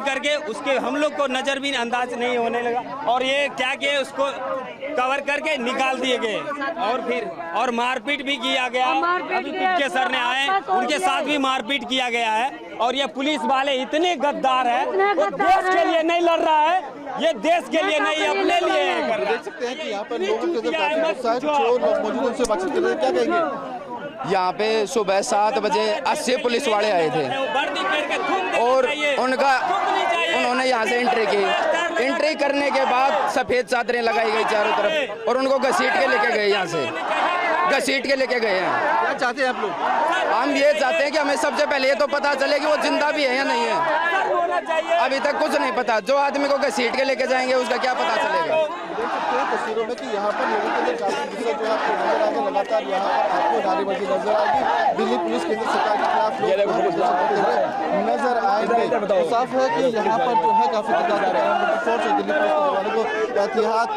करके उसके हम लोग को नजर भी अंदाज नहीं होने लगा और ये क्या किए उसको कवर करके निकाल दिए गए और मारपीट भी किया गया। अभी पीट के सर ने आए उनके साथ भी मारपीट किया गया है और ये पुलिस वाले इतने गद्दार है, वो देश के लिए नहीं लड़ रहा है, ये देश के लिए नहीं अपने लिए कर रहा है। देख सकते हैं कि यहाँ पर लोगों के लोग मौजूद उनसे बातचीत कर रहे हैं, क्या कहेंगे? यहाँ पे सुबह 7 बजे 80 पुलिस वाले आए थे और उन्होंने यहाँ से एंट्री करने के बाद सफेद चादरें लगाई गई चारों तरफ और उनको घसीट के लेके गए, यहाँ से घसीट के लेके गए हैं। क्या चाहते हैं आप लोग? हम ये चाहते हैं कि हमें सबसे पहले ये तो पता चले कि वो जिंदा भी है या नहीं है। अभी तक कुछ नहीं पता, जो आदमी को घसीट के लेके जाएंगे उसका क्या पता चलेगा। देख सकते हैं तस्वीरों में कि यहाँ पर लोगों के अंदर काफी गुस्सा जो है आपको नजर आएगा। लगातार यहाँ पर आपको नारेबाजी नजर आएगी। दिल्ली पुलिस केंद्र सरकार के खिलाफ लोग नजर आएंगे। साफ है कि यहाँ पर जो है काफी तादाद में फोर्स और दिल्ली पुलिस के जवानों को एहतियात।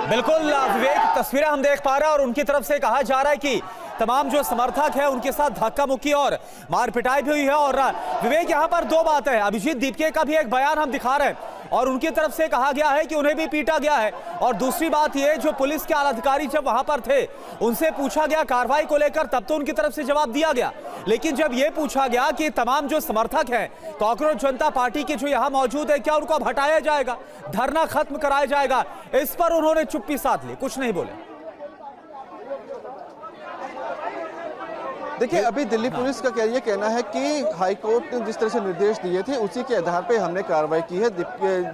बिल्कुल विवेक, तस्वीरें हम देख पा रहे हैं और उनकी तरफ से कहा जा रहा है कि तमाम जो समर्थक है उनके साथ धक्का मुक्की और मार पिटाई भी हुई है। और विवेक, यहाँ पर दो बात है, अभिजीत दीपके का भी एक बयान हम दिखा रहे हैं और उनकी तरफ से कहा गया है कि उन्हें भी पीटा गया है। और दूसरी बात यह, जो पुलिस के आला अधिकारी जब वहां पर थे उनसे पूछा गया कार्रवाई को लेकर, तब तो उनकी तरफ से जवाब दिया गया, लेकिन जब यह पूछा गया कि तमाम जो समर्थक हैं कॉकरोच जनता पार्टी के जो यहां मौजूद है, क्या उनको अब हटाया जाएगा, धरना खत्म कराया जाएगा, इस पर उन्होंने चुप्पी साध ली, कुछ नहीं बोले। देखिए, अभी दिल्ली पुलिस का ये कहना है कि हाईकोर्ट ने जिस तरह से निर्देश दिए थे उसी के आधार पे हमने कार्रवाई की है।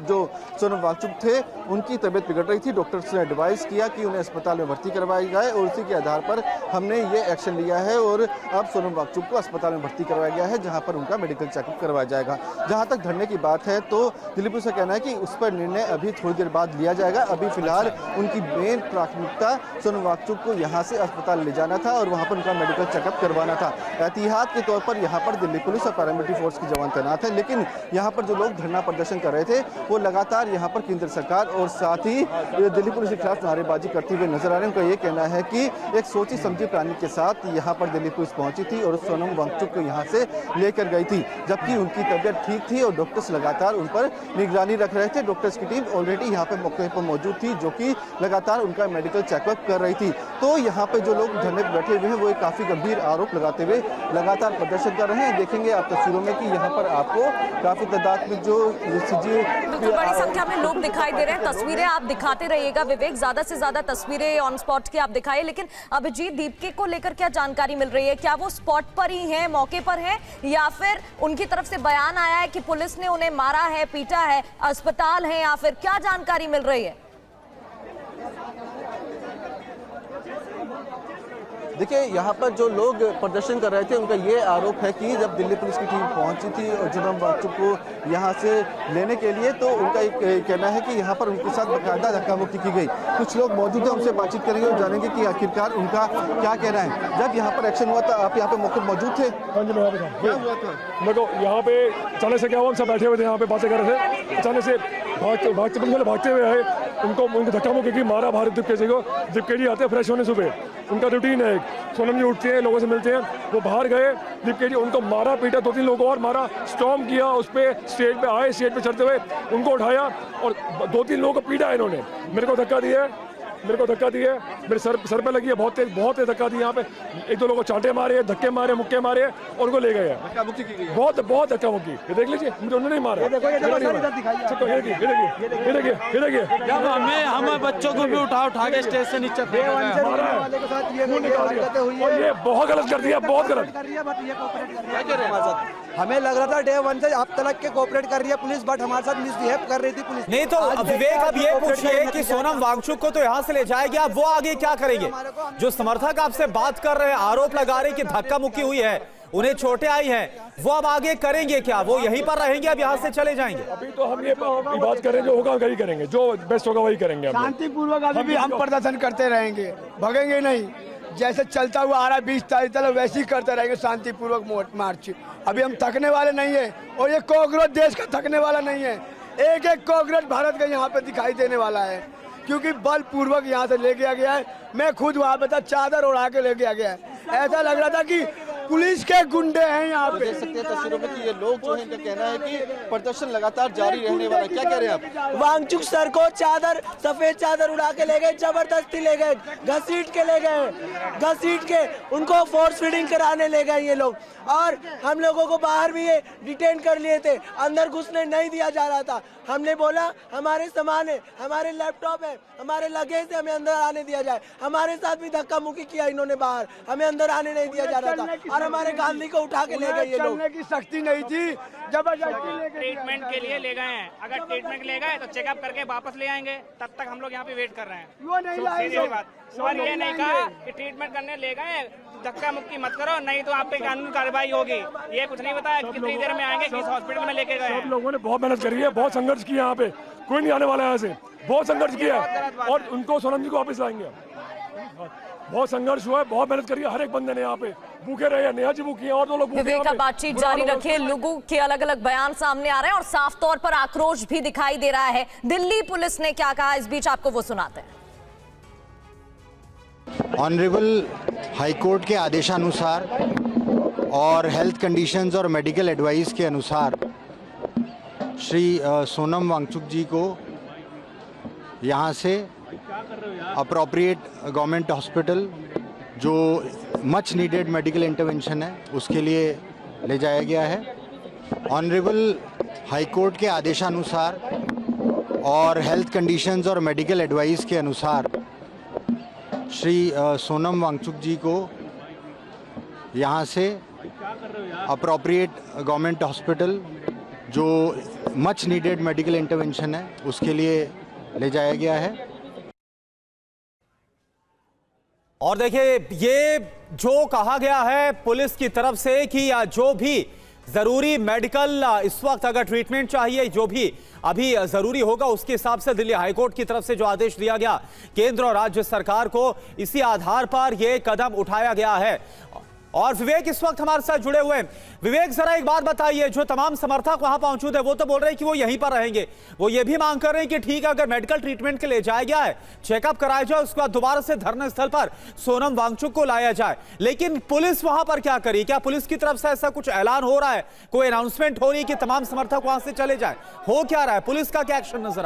जो सोनम वांगचुक थे उनकी तबीयत बिगड़ रही थी, डॉक्टर्स ने एडवाइस किया कि उन्हें अस्पताल में भर्ती करवाया जाए और उसी के आधार पर हमने ये एक्शन लिया है और अब सोनम वांगचुक को अस्पताल में भर्ती करवाया गया है, जहाँ पर उनका मेडिकल चेकअप करवाया जाएगा। जहाँ तक धरने की बात है तो दिल्ली पुलिस का कहना है कि उस पर निर्णय अभी थोड़ी देर बाद लिया जाएगा। अभी फिलहाल उनकी मेन प्राथमिकता सोनम वांगचुक को यहाँ से अस्पताल ले जाना था और वहाँ पर उनका मेडिकल चेकअप करवाना था। एहतियात के तौर पर यहाँ पर दिल्ली पुलिस और पैरामिलिट्री फोर्स के जवान तैनात है, लेकिन यहाँ पर जो लोग धरना प्रदर्शन कर रहे थे वो लगातार यहाँ पर केंद्र सरकार और साथ ही दिल्ली पुलिस के खिलाफ नारेबाजी करते हुए नजर आ रहे हैं। उनका ये कहना है कि एक सोची समझी प्लानिंग के साथ यहाँ पर दिल्ली पुलिस पहुंची थी और सोनम वांगचुक को यहाँ से लेकर गई थी, जबकि उनकी तबीयत ठीक थी और डॉक्टर्स लगातार उन पर निगरानी रख रहे थे। डॉक्टर्स की टीम ऑलरेडी यहाँ पर मौके पर मौजूद थी, जो कि लगातार उनका मेडिकल चेकअप कर रही थी। तो यहाँ पे जो लोग धरने पर बैठे हुए हैं वो एक काफी गंभीर आरोप लगाते हुए लगातार प्रदर्शन कर रहे हैं। देखेंगे आप तस्वीरों में कि यहाँ पर आपको काफी तादाद में जो बड़ी संख्या में लोग दिखाई दे रहे हैं। तस्वीरें आप दिखाते रहिएगा विवेक, ज्यादा से ज्यादा तस्वीरें ऑन स्पॉट की आप दिखाइए। लेकिन अभिजीत दीपके को लेकर क्या जानकारी मिल रही है? क्या वो स्पॉट पर ही है, मौके पर है, या फिर उनकी तरफ से बयान आया है कि पुलिस ने उन्हें मारा है, पीटा है, अस्पताल है, या फिर क्या जानकारी मिल रही है? देखिए, यहाँ पर जो लोग प्रदर्शन कर रहे थे उनका ये आरोप है कि जब दिल्ली पुलिस की टीम पहुंची थी और सोनम वांगचुक को यहाँ से लेने के लिए, तो उनका एक कहना है कि यहाँ पर उनके साथ बाकायदा धक्का मुक्की की गई। कुछ लोग मौजूद हैं, उनसे बातचीत करेंगे और जानेंगे कि आखिरकार उनका क्या कहना है। जब यहाँ पर एक्शन हुआ था आप यहाँ पे मौके पर मौजूद थे? क्या हुआ था? मेरे को यहाँ पे अचानक से क्या हुआ, हम सब बैठे हुए थे यहाँ पे बातें कर रहे थे, अचानक से भागते हुए आए, उनको धक्का मुक्की की, मारा भारत दीपके जी को। दीपके जी आते हैं फ्रेश होने सुबह, उनका रूटीन है। सोनम जी उठते हैं, लोगों से मिलते हैं, वो बाहर गए, दीपके जी उनको मारा, पीटा, 2-3 लोगों को और मारा, स्टॉर्म किया, उस पर स्टेज पे आए, स्टेज पे चढ़ते हुए उनको उठाया और 2-3 लोगों को पीटा इन्होंने। मेरे को धक्का दिया, मेरे सर पे लगी है, बहुत तेज धक्का दिया। यहाँ पे 1-2 लोगों को चांटे मारे, धक्के मारे, मुक्के मारे और उनको ले गए। बहुत धक्का मुक्की, ये देख लीजिए, मुझे उन्होंने नहीं मारा। हमें बच्चों को भी उठा के स्टेज से नीचे ये बहुत गलत कर दिया, बहुत गलत। हमें लग रहा था डे 1 से अब तक के कोऑपरेट कर रही है पुलिस, बट हमारे साथ मिसबिहेव कर रही थी पुलिस। नहीं तो विवेक, अब ये पूछिए कि सोनम वांगचुक को तो यहाँ से ले जाएगी, अब वो आगे क्या करेंगे? जो समर्थक आपसे बात कर रहे हैं, आरोप लगा रहे हैं कि धक्का मुक्की हुई है, उन्हें चोटें आई हैं, वो अब आगे करेंगे क्या? वो यहीं पर रहेंगे, अब यहाँ से चले जाएंगे? अभी तो हम ये बात करें, जो होगा वही करेंगे, जो बेस्ट होगा वही करेंगे। शांतिपूर्वक अभी भी हम प्रदर्शन करते रहेंगे, भगेंगे नहीं। जैसे चलता हुआ आ रहा है 20 तारीख तक, वैसे ही करते रहेंगे शांतिपूर्वक मार्च। अभी हम थकने वाले नहीं है और ये कॉकरोच देश का थकने वाला नहीं है। एक एक कॉकरोच भारत का यहाँ पे दिखाई देने वाला है, क्योंकि बलपूर्वक यहाँ से ले गया गया है। मैं खुद वहाँ पे था, चादर उड़ा के ले गया गया है। ऐसा लग रहा था कि पुलिस के गुंडे हैं यहाँ तो पे। देख सकते हैं तस्वीरों में कि ये लोग जो है इनका कहना है कि प्रदर्शन लगातार जारी रहने वाला है। क्या कह रहे हैं आप? वांगचुक सर को चादर, सफेद चादर उड़ा के ले गए, जबरदस्ती ले गए, घसीट के ले गए, घसीट के उनको फोर्स फीडिंग कराने ले गए ये लोग। और हम लोगों को बाहर भी ये डिटेन कर लिए थे, अंदर घुसने नहीं दिया जा रहा था। हमने बोला हमारे सामान है, हमारे लैपटॉप है, हमारे लगेज है, हमें अंदर आने दिया जाए। हमारे साथ भी धक्का मुक्की किया इन्होंने बाहर, हमें अंदर आने नहीं दिया जा रहा था। और हमारे गांधी को उठा के ले गए ये लोग। चलने की शक्ति नहीं थी, जबरदस्ती लेके ट्रीटमेंट के लिए ले गए हैं। अगर ट्रीटमेंट ले गए तो चेकअप करके वापस ले आएंगे, तब तक हम लोग यहाँ पे वेट कर रहे हैं। वो नहीं लाएंगे। सीधी बात, सर ये नहीं कहा कि ट्रीटमेंट करने ले गए, धक्का मुक्की मत करो, नहीं तो आप पे कानूनी कार्रवाई होगी। ये कुछ नहीं बताया कितनी देर में आएंगे, किस हॉस्पिटल में लेके गए सब हैं। लोगों ने बहुत मेहनत करी है, बहुत संघर्ष किया यहाँ पे, कोई नहीं आने वाला है यहाँ से, बहुत संघर्ष किया है और उनको सोनम जी को वापस लाएंगे। बहुत संघर्ष हुआ है, बहुत मेहनत करी है, हर एक बंदे ने यहाँ पे भूखे रहे हैं। नेहा जी भूखी हैं और 2 लोग भूखे विवेक, हैं। बातचीत जारी रखिए। लोगों के अलग अलग बयान सामने आ रहे हैं और साफ तौर पर आक्रोश भी दिखाई दे रहा है। दिल्ली पुलिस ने क्या कहा, इस बीच आपको वो सुनाते हैं। ऑनरेबल हाईकोर्ट के आदेशानुसार और हेल्थ कंडीशंस और मेडिकल एडवाइस के अनुसार श्री सोनम वांगचुक जी को यहाँ से अप्रोप्रिएट गवर्नमेंट हॉस्पिटल, जो मच नीडेड मेडिकल इंटरवेंशन है, उसके लिए ले जाया गया है। ऑनरेबल हाईकोर्ट के आदेशानुसार और हेल्थ कंडीशंस और मेडिकल एडवाइस के अनुसार श्री सोनम वांगचुक जी को यहाँ से अप्रोप्रिएट गवर्नमेंट हॉस्पिटल, जो मच नीडेड मेडिकल इंटरवेंशन है, उसके लिए ले जाया गया है। और देखिए, ये जो कहा गया है पुलिस की तरफ से कि जो भी जरूरी मेडिकल इस वक्त अगर ट्रीटमेंट चाहिए, जो भी अभी जरूरी होगा, उसके हिसाब से दिल्ली हाईकोर्ट की तरफ से जो आदेश दिया गया केंद्र और राज्य सरकार को, इसी आधार पर यह कदम उठाया गया है। और विवेक इस वक्त हमारे साथ जुड़े हुए हैं। विवेक, जरा एक बात बताइए, जो तमाम समर्थक वहां मौजूद है वो तो बोल रहे हैं कि वो यहीं पर रहेंगे, वो ये भी मांग कर रहे हैं कि ठीक है, अगर मेडिकल ट्रीटमेंट के लिए जाया गया है, चेकअप कराया जाए, उसके बाद दोबारा से धरना स्थल पर सोनम वांगचुक को लाया जाए। लेकिन पुलिस वहां पर क्या करी? क्या पुलिस की तरफ से ऐसा कुछ ऐलान हो रहा है, कोई अनाउंसमेंट हो रही है कि तमाम समर्थक वहां से चले जाए? हो क्या रहा है, पुलिस का क्या एक्शन नजर